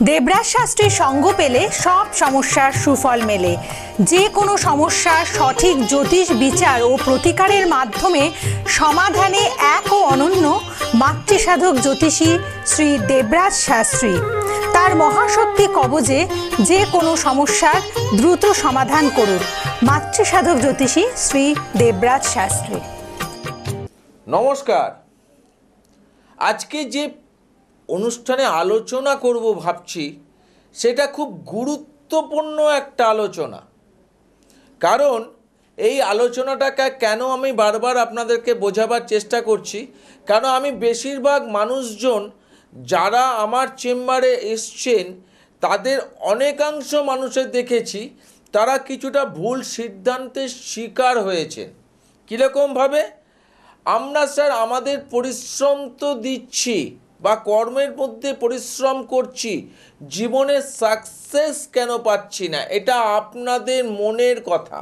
দেবরাজ শাস্ত্রীর সঙ্গ পেলে সব সমস্যার সুফল মেলে। যে কোনো সমস্যার সঠিক জ্যোতিষ বিচার ও প্রতিকারের মাধ্যমে সমাধানে এক ও অনন্য মাতৃসাধক জ্যোতিষী শ্রী দেবরাজ শাস্ত্রী। তার মহাশক্তি কবজে যে কোনো সমস্যার দ্রুত সমাধান করুন। মাতৃসাধক জ্যোতিষী শ্রী দেবরাজ শাস্ত্রী। নমস্কার। আজকে যে অনুষ্ঠানে আলোচনা করব ভাবছি সেটা খুব গুরুত্বপূর্ণ একটা আলোচনা। কারণ এই আলোচনাটাকে কেন আমি বারবার আপনাদেরকে বোঝাবার চেষ্টা করছি, কারণ আমি বেশিরভাগ মানুষজন যারা আমার চেম্বারে এসছেন তাদের অনেকাংশ মানুষের দেখেছি তারা কিছুটা ভুল সিদ্ধান্তের শিকার হয়েছেন। কীরকমভাবে? আমরা স্যার আমাদের পরিশ্রম তো দিচ্ছি বা কর্মের মধ্যে পরিশ্রম করছি, জীবনে সাকসেস কেন পাচ্ছি না? এটা আপনাদের মনের কথা।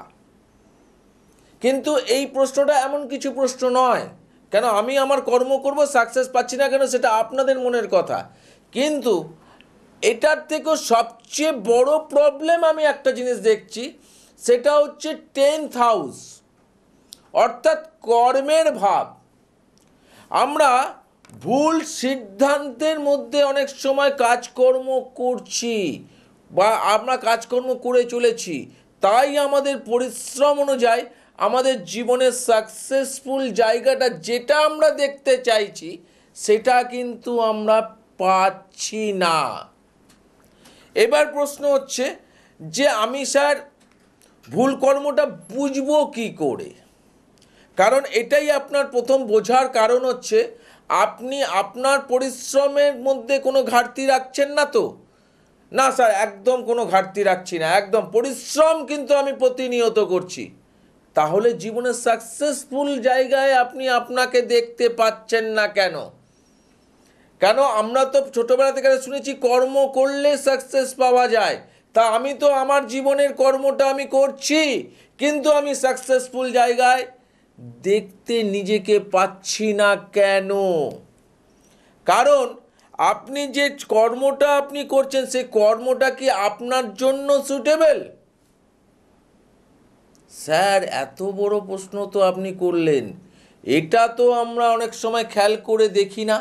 কিন্তু এই প্রশ্নটা এমন কিছু প্রশ্ন নয়, কেন আমি আমার কর্ম করব সাকসেস পাচ্ছি না কেন, সেটা আপনাদের মনের কথা। কিন্তু এটার থেকেও সবচেয়ে বড় প্রবলেম আমি একটা জিনিস দেখছি, সেটা হচ্ছে 10th হাউস, অর্থাৎ কর্মের ভাব। আমরা ভুল সিদ্ধান্তের মধ্যে অনেক সময় কাজকর্ম করছি বা আমরা কাজকর্ম করে চলেছি, তাই আমাদের পরিশ্রম অনুযায়ী আমাদের জীবনের সাকসেসফুল জায়গাটা যেটা আমরা দেখতে চাইছি সেটা কিন্তু আমরা পাচ্ছি না। এবার প্রশ্ন হচ্ছে যে আমি স্যার ভুল কর্মটা বুঝবো কি করে? কারণ এটাই আপনার প্রথম বোঝার কারণ হচ্ছে আপনি আপনার পরিশ্রমের মধ্যে কোনো ঘাটতি রাখছেন না তো? না স্যার, একদম কোনো ঘাটতি রাখছি না, একদম পরিশ্রম কিন্তু আমি প্রতিনিয়ত করছি। তাহলে জীবনের সাকসেসফুল জায়গায় আপনি আপনাকে দেখতে পাচ্ছেন না কেন? কেন আমরা তো ছোটোবেলা থেকে শুনেছি কর্ম করলে সাকসেস পাওয়া যায়। তা আমি তো আমার জীবনের কর্মটা আমি করছি, কিন্তু আমি সাকসেসফুল জায়গায় দেখতে নিজেকে পাচ্ছি না কেন? কারণ আপনি যে কর্মটা আপনি করছেন সেই কর্মটা কি আপনার জন্য সুটেবল? স্যার এত বড় প্রশ্ন তো আপনি করলেন, এটা তো আমরা অনেক সময় খেয়াল করে দেখি না।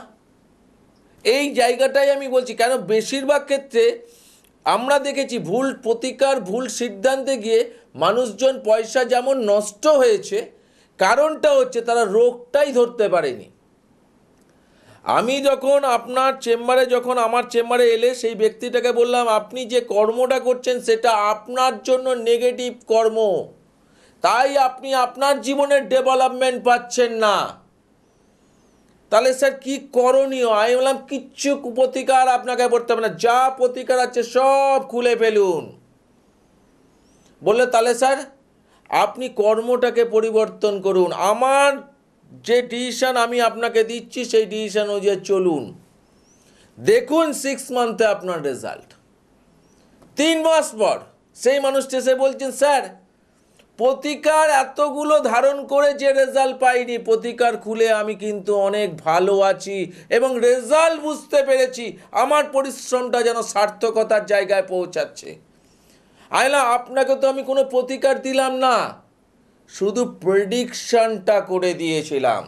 এই জায়গাটাই আমি বলছি, কেন বেশিরভাগ ক্ষেত্রে আমরা দেখেছি ভুল প্রতিকার ভুল সিদ্ধান্তে গিয়ে মানুষজন পয়সা যেমন নষ্ট হয়েছে, কারণটা হচ্ছে তারা রোগটাই ধরতে পারেনি। আমি যখন আপনার চেম্বারে আমার চেম্বারে এলে সেই ব্যক্তিটাকে বললাম আপনি যে কর্মটা করছেন সেটা আপনার জন্য নেগেটিভ কর্ম, তাই আপনি আপনার জীবনের ডেভেলপমেন্ট পাচ্ছেন না। তাহলে স্যার কি করণীয়? আমি বললাম কিচ্ছু প্রতিকার আপনাকে করতে হবে না, যা প্রতিকার আছে সব খুলে ফেলুন। বললে তাহলে স্যার আপনি কর্মটাকে পরিবর্তন করুন, আমার যে ডিসিশন আমি আপনাকে দিচ্ছি সেই ডিসিশন অনুযায়ী চলুন, দেখুন 6 মান্থে আপনার রেজাল্ট। 3 মাস পর সেই মানুষটি এসে বলছেন স্যার প্রতিকার এতগুলো ধারণ করে যে রেজাল্ট পাইনি, প্রতিকার খুলে আমি কিন্তু অনেক ভালো আছি এবং রেজাল্ট বুঝতে পেরেছি আমার পরিশ্রমটা যেন সার্থকতার জায়গায় পৌঁছাচ্ছে। আইলা আপনাকে তো আমি কোনো প্রতিকার দিলাম না, শুধু প্রেডিকশনটা করে দিয়েছিলাম।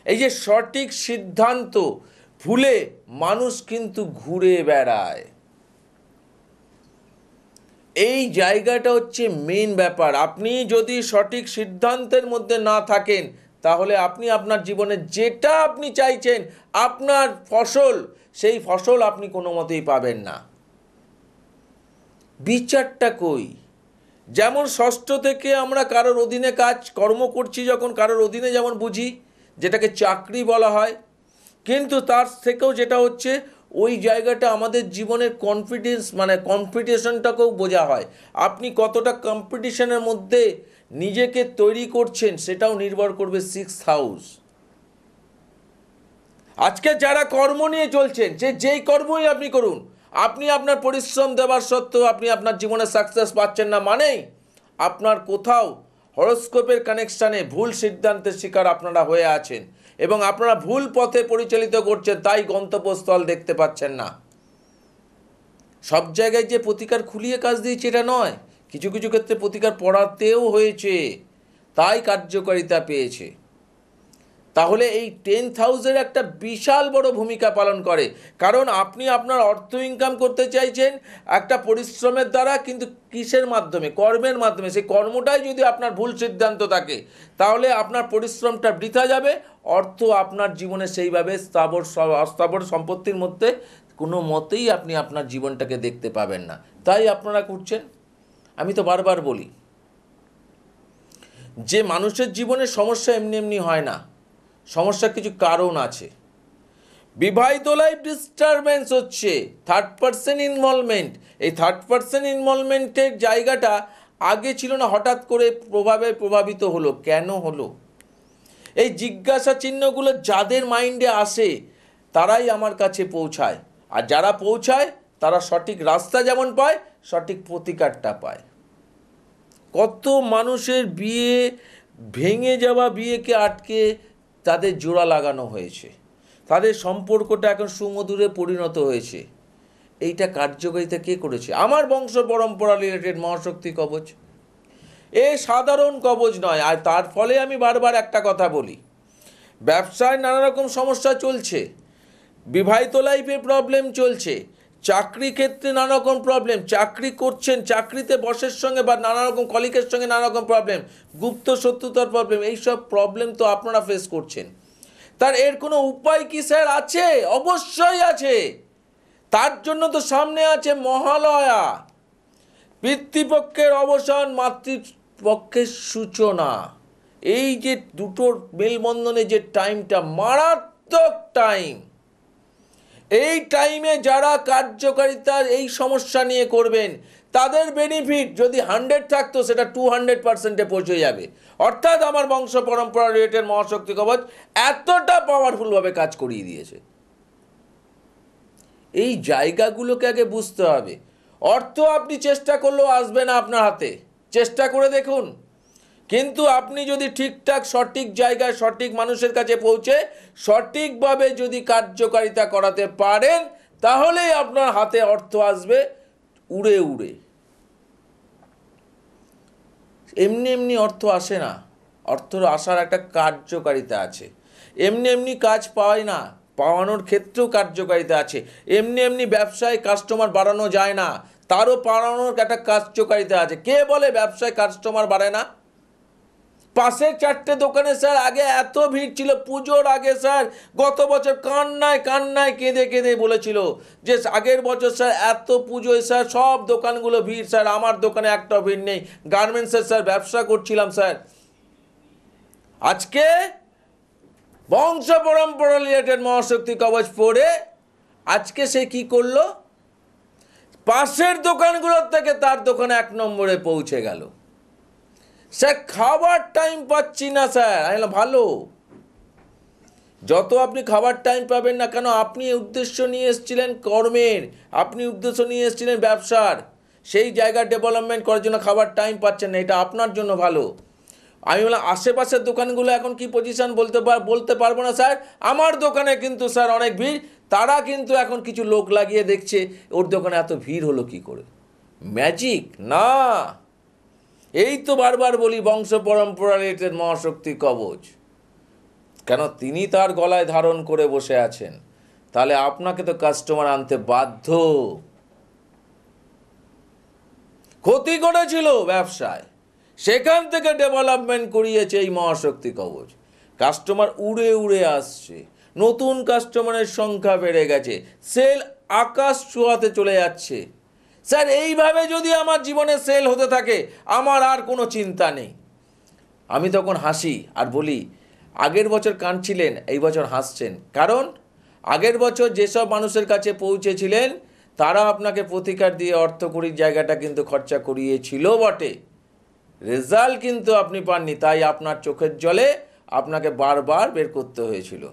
এই যে সঠিক সিদ্ধান্ত ভুলে মানুষ কিন্তু ঘুরে বেড়ায়, এই জায়গাটা হচ্ছে মেন ব্যাপার। আপনি যদি সঠিক সিদ্ধান্তের মধ্যে না থাকেন তাহলে আপনি আপনার জীবনে যেটা আপনি চাইছেন আপনার ফসল, সেই ফসল আপনি কোনো মতেই পাবেন না। বিচারটা কই? যেমন ষষ্ঠ থেকে আমরা কারোর অধীনে কর্ম করছি, যখন কারোর অধীনে যেমন বুঝি যেটাকে চাকরি বলা হয়, কিন্তু তার থেকেও যেটা হচ্ছে ওই জায়গাটা আমাদের জীবনের কনফিডেন্স মানে কম্পিটিশনটাকেও বোঝা হয়। আপনি কতটা কম্পিটিশনের মধ্যে নিজেকে তৈরি করছেন সেটাও নির্ভর করবে 6th হাউস। আজকে যারা কর্ম নিয়ে চলছেন যেই কর্মই আপনি করুন, আপনি আপনার পরিশ্রম দেওয়ার সত্ত্বেও আপনি আপনার জীবনে সাকসেস পাচ্ছেন না, মানেই আপনার কোথাও হরোস্কোপের কানেকশানে ভুল সিদ্ধান্তের শিকার আপনারা হয়ে আছেন এবং আপনারা ভুল পথে পরিচালিত করছেন, তাই গন্তব্যস্থল দেখতে পাচ্ছেন না। সব জায়গায় যে প্রতিকার খুলিয়ে কাজ দিয়েছে এটা নয়, কিছু কিছু ক্ষেত্রে প্রতিকার পড়াতেও হয়েছে, তাই কার্যকারিতা পেয়েছে। তাহলে এই 10,000 একটা বিশাল বড় ভূমিকা পালন করে, কারণ আপনি আপনার অর্থ ইনকাম করতে চাইছেন একটা পরিশ্রমের দ্বারা, কিন্তু কিসের মাধ্যমে? কর্মের মাধ্যমে। সেই কর্মটাই যদি আপনার ভুল সিদ্ধান্ত থাকে তাহলে আপনার পরিশ্রমটা বৃথা যাবে, অর্থ আপনার জীবনে সেইভাবে অস্থাবর সম্পত্তির মধ্যে কোনো মতেই আপনি আপনার জীবনটাকে দেখতে পাবেন না। তাই আপনারা করছেন। আমি তো বারবার বলি যে মানুষের জীবনে সমস্যা এমনি এমনি হয় না, সমস্যার কিছু কারণ আছে। বিবাহিত লাইফ ডিস্টারবেন্স হচ্ছে, থার্ড পার্সন ইনভলভমেন্ট। এই থার্ড পার্সন ইনভলভমেন্টের জায়গাটা আগে ছিল না, হঠাৎ করে প্রভাবিত হলো। কেন হলো? এই জিজ্ঞাসা চিহ্নগুলো যাদের মাইন্ডে আসে তারাই আমার কাছে পৌঁছায়, আর যারা পৌঁছায় তারা সঠিক রাস্তা যেমন পায়, সঠিক প্রতিকারটা পায়। কত মানুষের বিয়ে ভেঙে যাওয়া বিয়েকে আটকে তাদের জোড়া লাগানো হয়েছে, তাদের সম্পর্কটা এখন সুমধুরে পরিণত হয়েছে। এইটা কার্যকারিতা কে করেছে? আমার বংশ পরম্পরা রিলেটেড মহাশক্তি কবচ। এ সাধারণ কবচ নয়। আর তার ফলে আমি বারবার একটা কথা বলি, ব্যবসায় নানা রকম সমস্যা চলছে, বিবাহিত লাইফে প্রবলেম চলছে, চাকরি ক্ষেত্রে নানা রকম প্রবলেম, চাকরি করছেন, চাকরিতে বসের সঙ্গে বা নানা রকম কলিগের সঙ্গে নানা রকম প্রবলেম, গুপ্ত শত্রুতার প্রবলেম, এইসব প্রবলেম তো আপনারা ফেস করছেন। তার এর কোনো উপায় কি স্যার আছে? অবশ্যই আছে। তার জন্য তো সামনে আছে মহালয়া, পিতৃপক্ষের অবসান, মাতৃপক্ষের সূচনা। এই যে দুটোর মেলবন্ধনে যে টাইমটা, মারাত্মক টাইম। এই টাইমে যারা কার্যকারিতা এই সমস্যা নিয়ে করবেন তাদের বেনিফিট যদি 100 থাকতো সেটা 200%-এ পৌঁছে যাবে। অর্থাৎ আমার বংশ পরম্পরা রিলেটেড মহাশক্তি কবচ এতটা পাওয়ারফুলভাবে কাজ করিয়ে দিয়েছে। এই জায়গাগুলোকে আগে বুঝতে হবে। অর্থ আপনি চেষ্টা করলেও আসবে না আপনার হাতে, চেষ্টা করে দেখুন। কিন্তু আপনি যদি ঠিকঠাক সঠিক জায়গায় সঠিক মানুষের কাছে পৌঁছে সঠিকভাবে যদি কার্যকারিতা করাতে পারেন তাহলেই আপনার হাতে অর্থ আসবে উড়ে উড়ে। এমনি এমনি অর্থ আসে না, অর্থ আসার একটা কার্যকারিতা আছে। এমনি এমনি কাজ পায় না, পাওয়ানোর ক্ষেত্রেও কার্যকারিতা আছে। এমনি এমনি ব্যবসায় কাস্টমার বাড়ানো যায় না, তারও বাড়ানোর একটা কার্যকারিতা আছে। কে বলে ব্যবসায় কাস্টমার বাড়ে না? পাশের 4টে দোকানে স্যার আগে এত ভিড় ছিল পুজোর আগে, স্যার গত বছর কান্নায় কান্নায় কেঁদে কেঁদে বলেছিল যে আগের বছর স্যার এত পুজোয় স্যার সব দোকানগুলো ভিড়, স্যার আমার দোকানে একটাও ভিড় নেই। গার্মেন্টসের স্যার ব্যবসা করছিলাম স্যার। আজকে বংশ পরম্পরা রিলেটেড মহাশক্তি কবচ পড়ে আজকে সে কি করলো? পাশের দোকানগুলোর থেকে তার দোকানে 1 নম্বরে পৌঁছে গেল। স্যার খাবার টাইম পাচ্ছি না স্যার। আমি বললাম ভালো, যত আপনি খাবার টাইম পাবেন না কেন, আপনি উদ্দেশ্য নিয়ে এসেছিলেন কর্মের, আপনি উদ্দেশ্য নিয়ে এসেছিলেন ব্যবসার, সেই জায়গা ডেভেলপমেন্ট করার জন্য খাবার টাইম পাচ্ছেন না, এটা আপনার জন্য ভালো। আমি বললাম আশেপাশের দোকানগুলো এখন কি পজিশন বলতে পারবো না স্যার। আমার দোকানে কিন্তু স্যার অনেক ভিড়, তারা কিন্তু এখন কিছু লোক লাগিয়ে দেখছে ওর দোকানে এত ভিড় হলো কি করে। ম্যাজিক না, এই তো বারবার বলি বংশ পরম্পরা রিলেটেড মহাশক্তি কবচ। কেন? তিনি তার গলায় ধারণ করে বসে আছেন, তাহলে আপনাকে তো কাস্টমার আনতে বাধ্য। ক্ষতি করেছিল ব্যবসায়, সেখান থেকে ডেভেলপমেন্ট করিয়েছে এই মহাশক্তি কবচ। কাস্টমার উড়ে উড়ে আসছে, নতুন কাস্টমারের সংখ্যা বেড়ে গেছে, সেল আকাশ ছোঁয়াতে চলে যাচ্ছে। স্যার এইভাবে যদি আমার জীবনে সেল হতে থাকে আমার আর কোনো চিন্তা নেই। আমি তখন হাসি আর বলি আগের বছর কাঁদছিলেন, এই বছর হাসছেন। কারণ আগের বছর যেসব মানুষের কাছে পৌঁছেছিলেন তারা আপনাকে প্রতিকার দিয়ে অর্থকড়ির জায়গাটা কিন্তু খরচা করিয়েছিল বটে, রেজাল্ট কিন্তু আপনি পাননি। তাই আপনার চোখের জলে আপনাকে বারবার বের করতে হয়েছিল।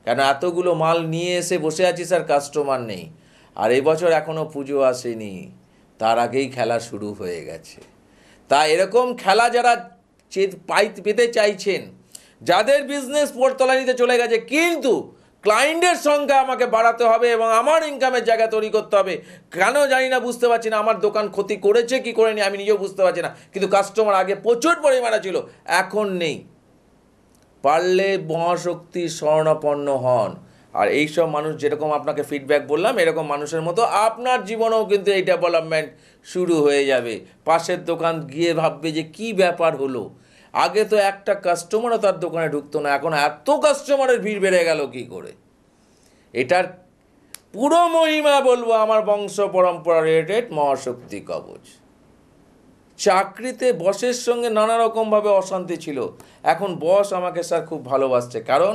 কেন? এতগুলো মাল নিয়ে এসে বসে আছি স্যার, কাস্টমার নেই। আর এই বছর এখনও পুজো আসেনি, তার আগেই খেলা শুরু হয়ে গেছে। তা এরকম খেলা যারা পেতে চাইছেন, যাদের বিজনেস পরতলা নিতে চলে গেছে কিন্তু ক্লায়েন্টের সংখ্যা আমাকে বাড়াতে হবে এবং আমার ইনকামের জায়গা তৈরি করতে হবে। কেন জানি না, বুঝতে পারছি না আমার দোকান ক্ষতি করেছে কি করেনি আমি নিজেও বুঝতে পারছি না, কিন্তু কাস্টমার আগে প্রচুর পরিমাণে ছিল, এখন নেই। পারলে মহাশক্তির শরণাপন্ন হন। আর এইসব মানুষ যেরকম আপনাকে ফিডব্যাক বললাম, এরকম মানুষের মতো আপনার জীবনেও কিন্তু এই ডেভেলপমেন্ট শুরু হয়ে যাবে। পাশের দোকান গিয়ে ভাববে যে কি ব্যাপার হলো, আগে তো একটা কাস্টমারও তার দোকানে ঢুকতো না, এখন এত কাস্টমারের ভিড় বেড়ে গেল কি করে। এটার পুরো মহিমা বলবো আমার বংশ পরম্পরা রিলেটেড মহাশক্তি কবচ। চাকরিতে বসের সঙ্গে নানা রকমভাবে অশান্তি ছিল, এখন বস আমাকে স্যার খুব ভালোবাসছে, কারণ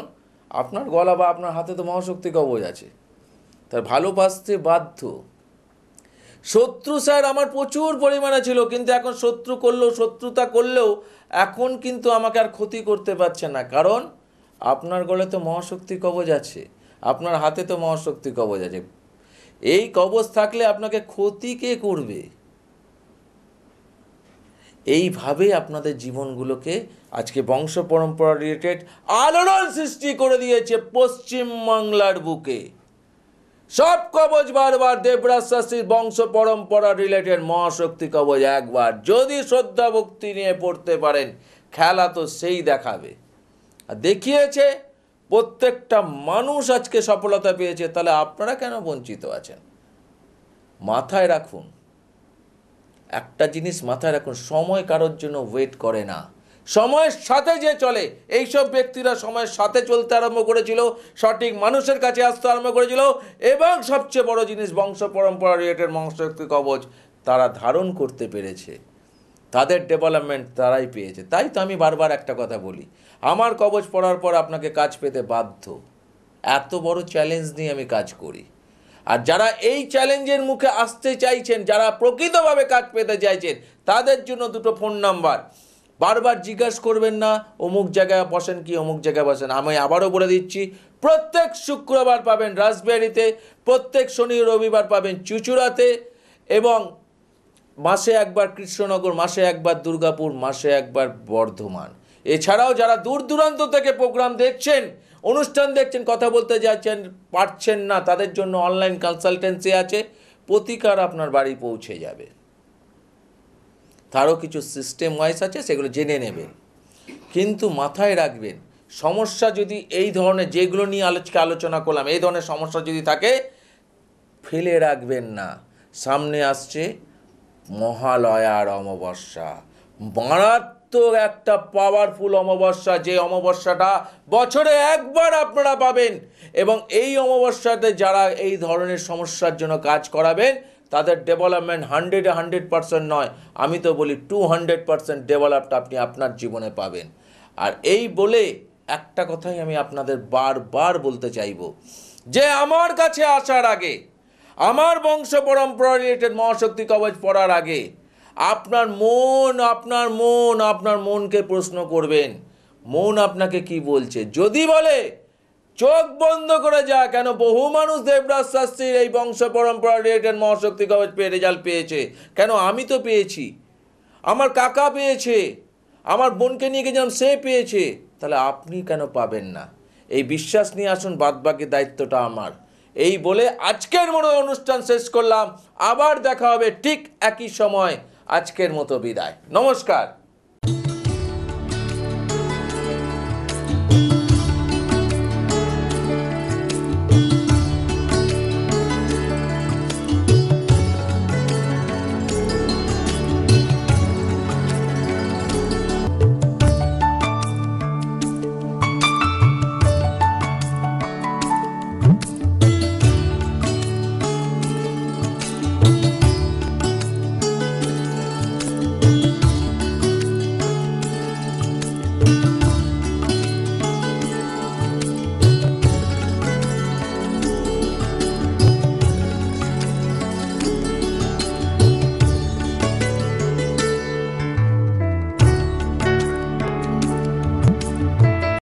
আপনার গলা বা আপনার হাতে তো মহাশক্তি কবচ আছে, তার ভালোবাসতে বাধ্য। শত্রু স্যার আমার প্রচুর পরিমাণে ছিল, কিন্তু এখন শত্রুতা করলেও এখন কিন্তু আমাকে আর ক্ষতি করতে পারছে না, কারণ আপনার গলায় তো মহাশক্তি কবচ আছে, আপনার হাতে তো মহাশক্তি কবচ আছে। এই কবচ থাকলে আপনাকে ক্ষতি কে করবে? এইভাবে আপনাদের জীবনগুলোকে আজকে বংশ পরম্পরা রিলেটেড আলোড়ন সৃষ্টি করে দিয়েছে পশ্চিমবাংলার বুকে। সব কবচ বারবার দেবরাজ শাস্ত্রীর বংশ পরম্পরা রিলেটেড মহাশক্তি কবচ একবার যদি শ্রদ্ধা ভক্তি নিয়ে পড়তে পারেন, খেলা তো সেই দেখাবে। আর দেখিয়েছে, প্রত্যেকটা মানুষ আজকে সফলতা পেয়েছে, তাহলে আপনারা কেন বঞ্চিত আছেন? মাথায় রাখুন, একটা জিনিস মাথায় রাখুন, সময় কারোর জন্য ওয়েট করে না, সময়ের সাথে যে চলে। এইসব ব্যক্তিরা সময়ের সাথে চলতে আরম্ভ করেছিল, সঠিক মানুষের কাছে আসতে আরম্ভ করেছিল, এবং সবচেয়ে বড় জিনিস বংশ পরম্পরা রিলেটেড মহাশক্তি কবচ তারা ধারণ করতে পেরেছে, তাদের ডেভেলপমেন্ট তারাই পেয়েছে। তাই তো আমি বারবার একটা কথা বলি, আমার কবচ পড়ার পর আপনাকে কাজ পেতে বাধ্য। এত বড় চ্যালেঞ্জ নিয়ে আমি কাজ করি। আর যারা এই চ্যালেঞ্জের মুখে আসতে চাইছেন, যারা প্রকৃতভাবে কাজ পেতে চাইছেন, তাদের জন্য দুটো ফোন নাম্বার। বারবার জিজ্ঞাসা করবেন না অমুক জায়গায় বসেন কি অমুক জায়গায় বসেন, আমি আবারও বলে দিচ্ছি, প্রত্যেক শুক্রবার পাবেন রাসবিহারীতে, প্রত্যেক শনি রবিবার পাবেন চুঁচুড়াতে, এবং মাসে একবার কৃষ্ণনগর, মাসে একবার দুর্গাপুর, মাসে একবার বর্ধমান। এছাড়াও যারা দূর দূরান্ত থেকে প্রোগ্রাম দেখছেন, অনুষ্ঠান দেখছেন, কথা বলতে যাচ্ছেন, পারছেন না, তাদের জন্য অনলাইন কনসালটেন্সি আছে, প্রতিকার আপনার বাড়ি পৌঁছে যাবে। তারও কিছু সিস্টেম ওয়াইজ আছে, সেগুলো জেনে নেবেন। কিন্তু মাথায় রাখবেন, সমস্যা যদি এই ধরনের যেগুলো নিয়ে আলোচনা করলাম, এই ধরনের সমস্যা যদি থাকে, ফেলে রাখবেন না। সামনে আসছে মহালয়ার অমাবস্যা, মারাত্মক একটা পাওয়ারফুল অমাবস্যা, যে অমাবস্যাটা বছরে একবার আপনারা পাবেন, এবং এই অমাবস্যাতে যারা এই ধরনের সমস্যার জন্য কাজ করাবেন, তাদের ডেভেলপমেন্ট 100% নয়, আমি তো বলি 200% ডেভেলপড আপনি আপনার জীবনে পাবেন। আর এই বলে একটা কথাই আমি আপনাদের বারবার বলতে চাইব, যে আমার কাছে আসার আগে, আমার বংশ পরম্পরা রিলেটেড মহাশক্তি কবচ পড়ার আগে আপনার মনকে প্রশ্ন করবেন, মন আপনাকে কি বলছে। যদি বলে চোখ বন্ধ করে যা, কেন বহু মানুষ দেবরাজ শাস্ত্রীর এই বংশ পরম্পরা রিলেটেড মহাশক্তি কবচ পেয়ে রেজাল্ট পেয়েছে, কেন আমি তো পেয়েছি, আমার কাকা পেয়েছে, আমার বোনকে নিয়ে গেছিলাম সে পেয়েছে, তাহলে আপনি কেন পাবেন না? এই বিশ্বাস নিয়ে আসুন, বাদবাকি দায়িত্বটা আমার। এই বলে আজকের মতো অনুষ্ঠান শেষ করলাম, আবার দেখা হবে ঠিক একই সময়। আজকের মতো বিদায়, নমস্কার।